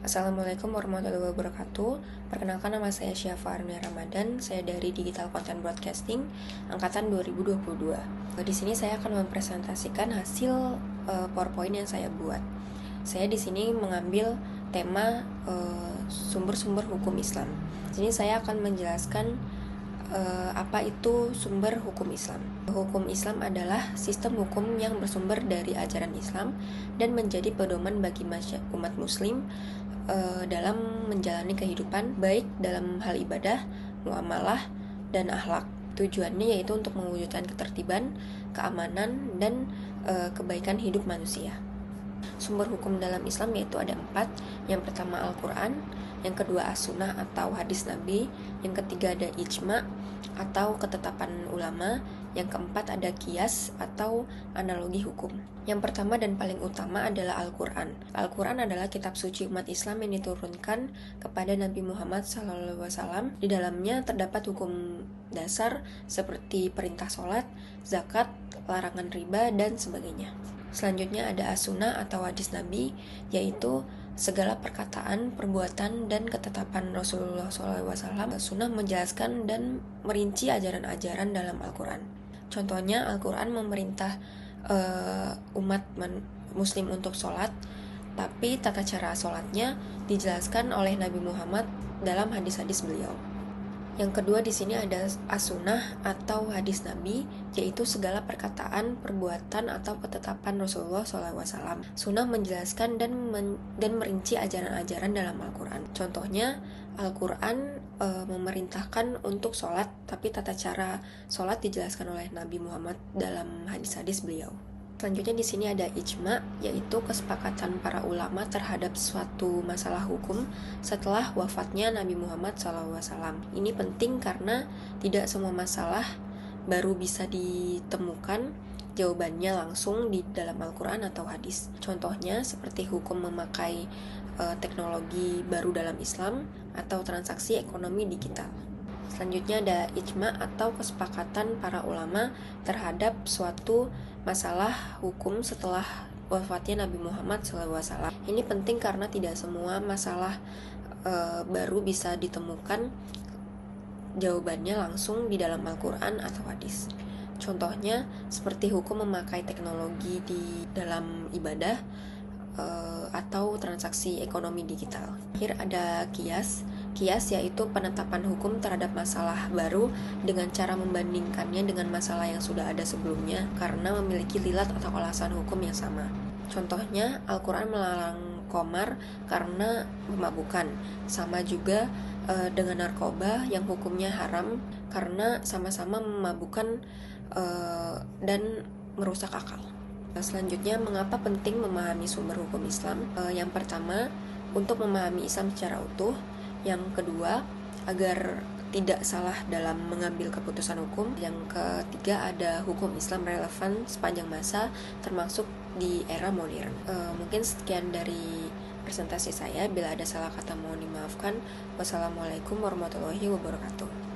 Assalamualaikum warahmatullahi wabarakatuh. Perkenalkan, nama saya Syafa Armia Ramadan. Saya dari Digital Content Broadcasting angkatan 2022. Di sini saya akan mempresentasikan hasil PowerPoint yang saya buat. Saya di sini mengambil tema sumber-sumber hukum Islam. Di sini saya akan menjelaskan apa itu sumber hukum Islam. Hukum Islam adalah sistem hukum yang bersumber dari ajaran Islam dan menjadi pedoman bagi umat muslim dalam menjalani kehidupan, baik dalam hal ibadah, muamalah, dan akhlak. Tujuannya yaitu untuk mewujudkan ketertiban, keamanan, dan kebaikan hidup manusia. Sumber hukum dalam Islam yaitu ada 4. Yang pertama Al-Quran, yang kedua As-Sunnah atau hadis Nabi, yang ketiga ada Ijma' atau ketetapan ulama, yang keempat ada Qiyas atau analogi hukum. Yang pertama dan paling utama adalah Al-Quran. Al-Quran adalah kitab suci umat Islam yang diturunkan kepada Nabi Muhammad SAW. Di dalamnya terdapat hukum dasar seperti perintah sholat, zakat, larangan riba, dan sebagainya. Selanjutnya ada As-Sunnah atau hadis Nabi, yaitu segala perkataan, perbuatan, dan ketetapan Rasulullah SAW. Sunnah menjelaskan dan merinci ajaran-ajaran dalam Al-Quran. Contohnya, Al-Quran memerintah umat muslim untuk sholat, tapi tata cara sholatnya dijelaskan oleh Nabi Muhammad dalam hadis-hadis beliau. Yang kedua di sini ada As-Sunnah atau hadis Nabi, yaitu segala perkataan, perbuatan, atau ketetapan Rasulullah SAW. Sunnah menjelaskan dan merinci ajaran-ajaran dalam Al-Quran. Contohnya, Al-Quran memerintahkan untuk sholat, tapi tata cara sholat dijelaskan oleh Nabi Muhammad dalam hadis-hadis beliau. Selanjutnya di sini ada ijma', yaitu kesepakatan para ulama terhadap suatu masalah hukum setelah wafatnya Nabi Muhammad SAW. Ini penting karena tidak semua masalah baru bisa ditemukan jawabannya langsung di dalam Al-Quran atau hadis. Contohnya seperti hukum memakai teknologi baru dalam Islam atau transaksi ekonomi digital. Selanjutnya ada ijma' atau kesepakatan para ulama terhadap suatu masalah hukum setelah wafatnya Nabi Muhammad SAW. Ini penting karena tidak semua masalah baru bisa ditemukan jawabannya langsung di dalam Al-Quran atau hadis. Contohnya seperti hukum memakai teknologi di dalam ibadah atau transaksi ekonomi digital. Akhir ada Qiyas. Qiyas yaitu penetapan hukum terhadap masalah baru dengan cara membandingkannya dengan masalah yang sudah ada sebelumnya karena memiliki lilat atau alasan hukum yang sama. Contohnya, Al-Quran melarang qomar karena memabukkan. Sama juga dengan narkoba yang hukumnya haram karena sama-sama memabukkan dan merusak akal. Selanjutnya, mengapa penting memahami sumber hukum Islam? Yang pertama, untuk memahami Islam secara utuh. Yang kedua, agar tidak salah dalam mengambil keputusan hukum. Yang ketiga, ada hukum Islam relevan sepanjang masa, termasuk di era modern. Mungkin sekian dari presentasi saya. Bila ada salah kata mohon dimaafkan. Wassalamualaikum warahmatullahi wabarakatuh.